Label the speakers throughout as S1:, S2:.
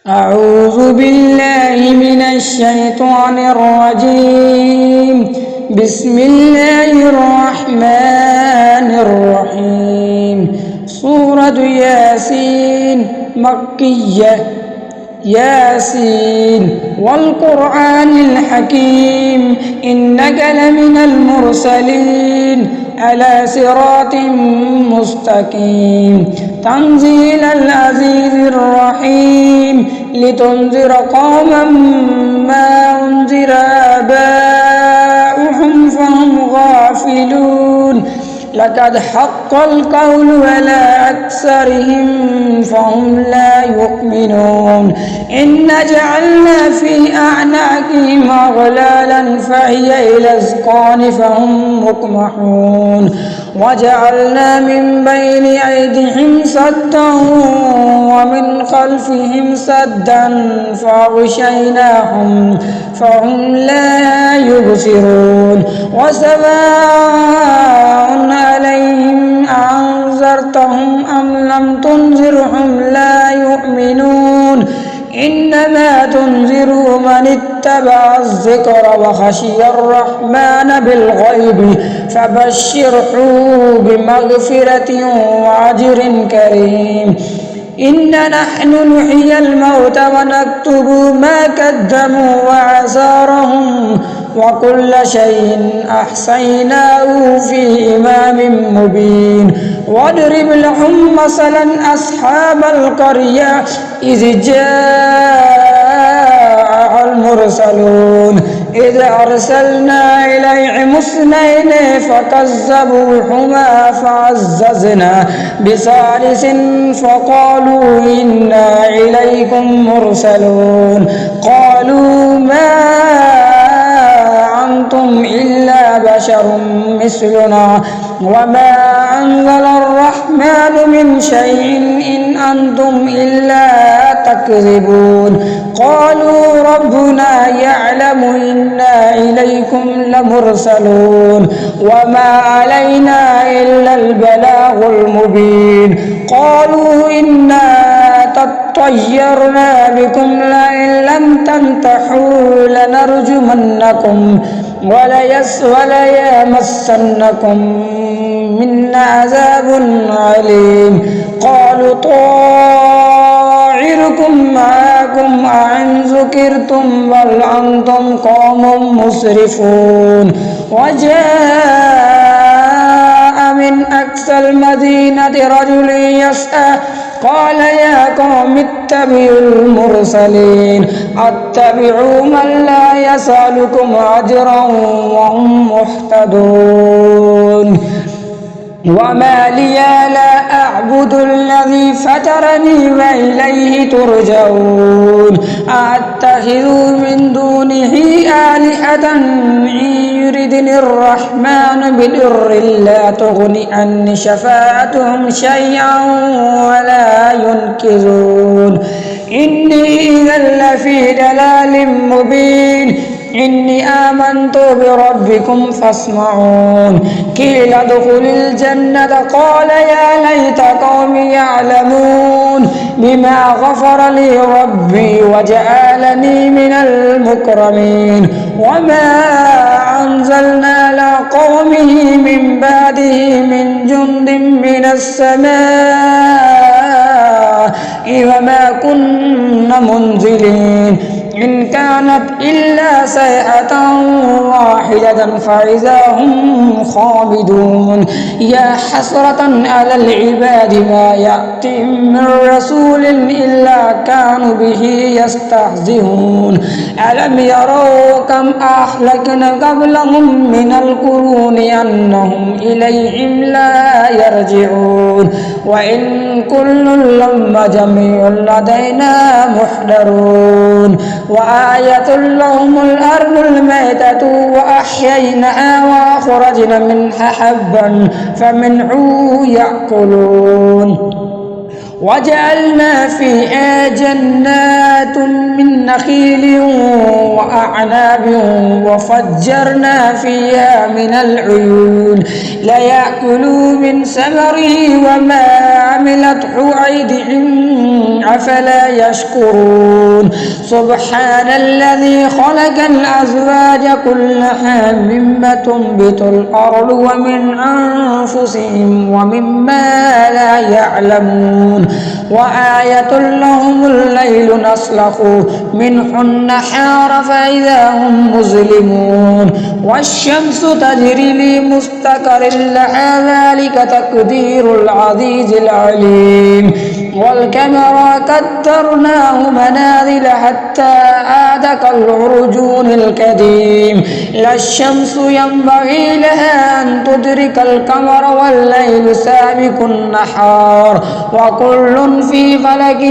S1: أعوذ بالله من الشيطان الرجيم. بسم الله الرحمن الرحيم. سورة ياسين مكية. ياسين والقرآن الحكيم إنك لمن المرسلين على صراط مستقيم تنزيل العزيز الرحيم لتنذر قوما ما أنذر آباؤهم فهم غافلون لقد حق القول على أكثرهم فهم لا يؤمنون إن جعلنا في أعناقهم أغلالا فهي إلى الأذقان فهم مقمحون وجعلنا من بين أيديهم سدا ومن خلفهم سدا فأغشيناهم فهم لا يبصرون وسواء عليهم أنذرتهم أم لم تنذرهم لا يؤمنون إنما تنذر من اتبع الذكر وخشي الرحمن بالغيب فبشره بمغفرة وأجر كريم إنا نحن نحيي الموتى ونكتب ما قدموا وآثارهم وكل شيء أحصيناه في إمام مبين واضرب لهم مثلا أصحاب القرية إذ جاء المرسلون إذ أرسلنا إليهم اثنين فكذبوهما فعززنا بثالث فقالوا إنا إليكم مرسلون قالوا ما أنتم إلا بشر مثلنا وما أنزل الرحمن من شيء إن أنتم إلا تكذبون قالوا ربنا يعلم إنا إليكم لمرسلون وما علينا إلا البلاغ المبين قالوا إنا طيرنا بكم لئن لم تنتهوا لنرجمنكم وليمسنكم منا عذاب عليم قالوا طائركم معكم أئن ذكرتم بل أنتم قوم مسرفون وجاء من أقصى المدينة رجل يسعى قال يا قوم اتبعوا المرسلين اتبعوا من لا يسألكم أجرا وهم مهتدون وما لي لا أعبد الذي فطرني وإليه ترجعون أتخذ من دونه آلهة إن يردني الرحمن بضر لا تغني عني شفاعتهم شيئا ولا ينقذون إني إذا لفي ضلال مبين إني آمنت بربكم فاسمعون قيل ادخل الجنة قال يا ليت قومي يعلمون بما غفر لي ربي وجعلني من المكرمين وما أنزلنا على قومه من بعده من جند من السماء وما كنا منزلين إن كانت إلا صيحة واحدة فإذا هم خامدون يا حسرة على العباد ما يأتيهم من رسول إلا كانوا به يستهزئون ألم يروا كم أهلكنا قبلهم من القرون أنهم إليهم لا يرجعون وإن كل لما جميع لدينا محضرون وآية لهم الأرض الميتة وأحييناها وأخرجنا منها حبا فمنه يأكلون وجعلنا فيها جنات من نخيل وأعناب وفجرنا فيها من العيون ليأكلوا من ثمره وما عملته أيديهم أفلا يشكرون سبحان الذي خلق الأزواج كلها مما تنبت الأرض ومن أنفسهم ومما لا يعلمون وآية لهم الليل نسلخ منه النهار فإذا هم مظلمون والشمس تجري لمستقر لها ذلك تقدير العزيز العليم والقمر قدرناه منازل حتى عاد كالعرجون القديم لا الشمس ينبغي لها أن تدرك القمر والليل سابق النهار وكل في فلك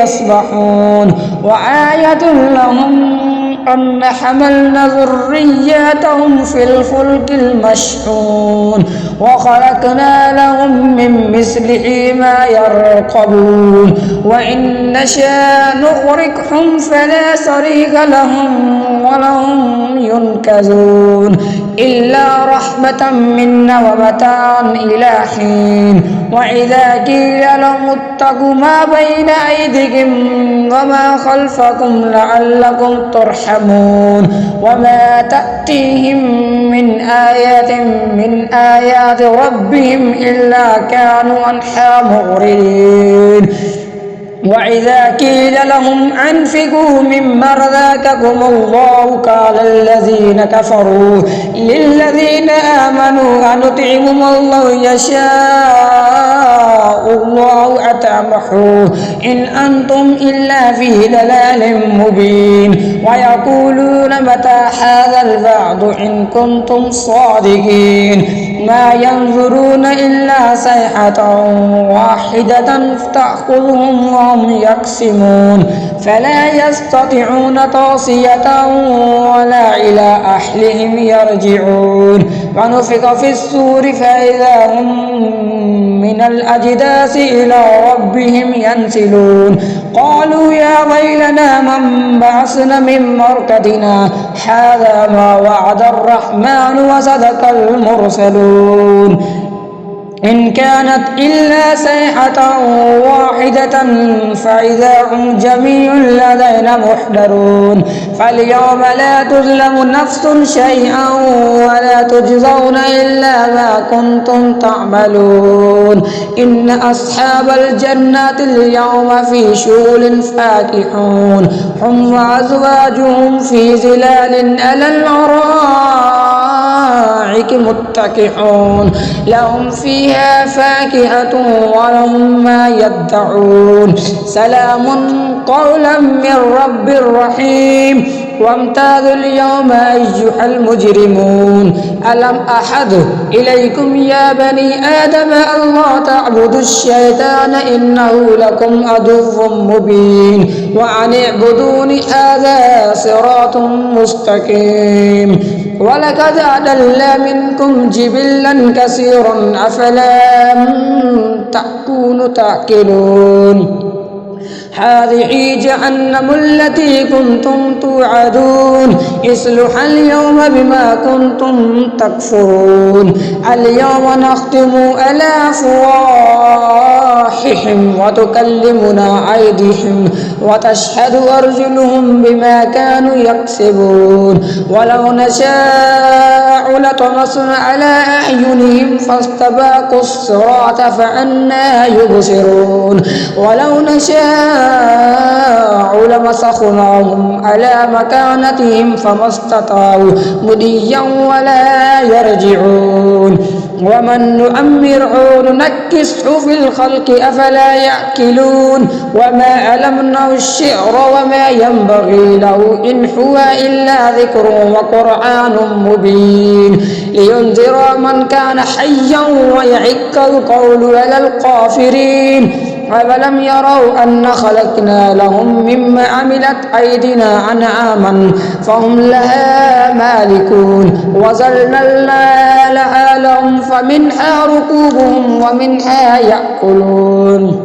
S1: يسبحون وآية لهم أن حملنا ذرياتهم في الفلك المشحون وخلقنا لهم من مثله ما يركبون وإن نشاء نغرقهم فلا صريخ لهم ولهم ينقذون إلا رحمة منا ومتاعا إلى حين وإذا قيل لهم اتقوا ما بين أيديكم وما خلفكم لعلكم ترحمون وما تأتيهم من آية من آيات ربهم إلا كانوا عنها معرضين وإذا قيل لهم أنفقوا مما رزقكم الله قال الذين كفروا للذين آمنوا أنطعم الله يشاء الله أطعمه إن أنتم إلا في ضلال مبين ويقولون متى هذا الوعد إن كنتم صادقين ما ينظرون إلا صيحة واحدة تأخذهم وهم يقسمون فلا يستطيعون توصية ولا إلى أهلهم يرجعون ونفخ في الصور فإذا هم من الأجداث إلى ربهم ينسلون قالوا يا ويلنا من بعثنا من مرقدنا هذا ما وعد الرحمن وصدق المرسلون إن كانت إلا صيحة واحدة فإذا هم جميع لدينا محضرون فاليوم لا تظلم نفس شيئا ولا تجزون إلا ما كنتم تعملون إن أصحاب الجنة اليوم في شغل فاكهون هم وأزواجهم في ظلال على الأرائك متكئون لهم فيها فاكهة ولهم ما يدعون سلام قولا من رب رحيم وامتازوا اليوم أيها المجرمون ألم أحد إليكم يا بني آدم ألا تعبدوا الشيطان إنه لكم عدو مبين وأن اعبدوني هذا صراط مستقيم ولقد أضل منكم جبلا كثيرا أفلا تكونوا تعقلون هذه جهنم التي كنتم توعدون اصلوها اليوم بما كنتم تكفرون اليوم نختم على أفواههم وتكلمنا أيديهم وتشهد أرجلهم بما كانوا يكسبون ولو نشاء لطمسنا على أعينهم فاستباقوا الصراط فأنى يبصرون ولو نشاء لمسخناهم على مكانتهم فما استطاعوا مضيا ولا يرجعون ومن نؤمره ننكسه في الخلق أفلا يأكلون وما علمناه الشعر وما ينبغي له إن هو إلا ذكر وقرآن مبين لينذر من كان حيا ويحق القول على الكافرين أولم يروا أن خلقنا لهم مما عملت أيدينا أنعاما فهم لها مالكون وظللنا لها لهم فمنها ركوبهم ومنها يأكلون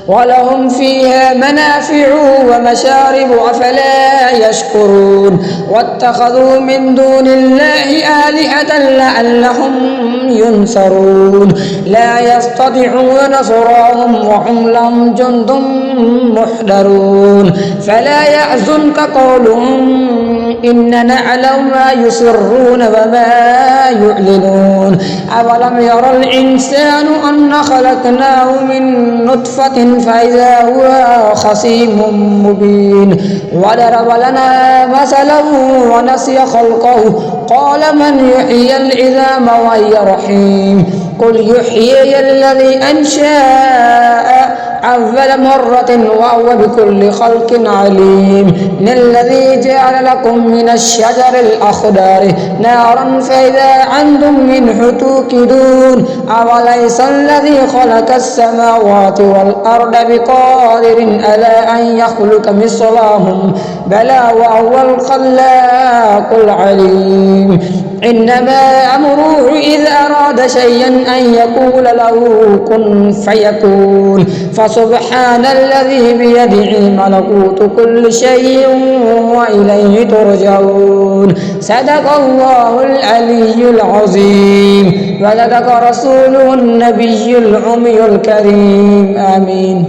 S1: ولهم فيها منافع ومشارب أفلا يشكرون واتخذوا من دون الله آلهة لعلهم ينصرون لا يستطيعون نصرهم وهم لهم جند محضرون فلا يحزنك قولهم إننا نعلم ما يسرون وما يعلنون أولم ير الإنسان أن خلقناه من نطفة فإذا هو خصيم مبين وضرب لنا مثلا ونسي خلقه قال من يحيي العظام وهي رحيم قل يحيي الذي أنشأ أول مرة وهو بكل خلق عليم إن الذي جعل لكم من الشجر الأخضر نارا فإذا أنتم منه توقدون أوليس الذي خلق السماوات والأرض بقادر على أن يخلق مثلهم بلى وهو الخلاق العليم إنما أمره إذا أراد شيئا أن يقول له كن فيكون فسبحان الذي بيده ملكوت كل شيء وإليه ترجعون صدق الله العلي العظيم وصدق رسوله النبي الأمي الكريم آمين.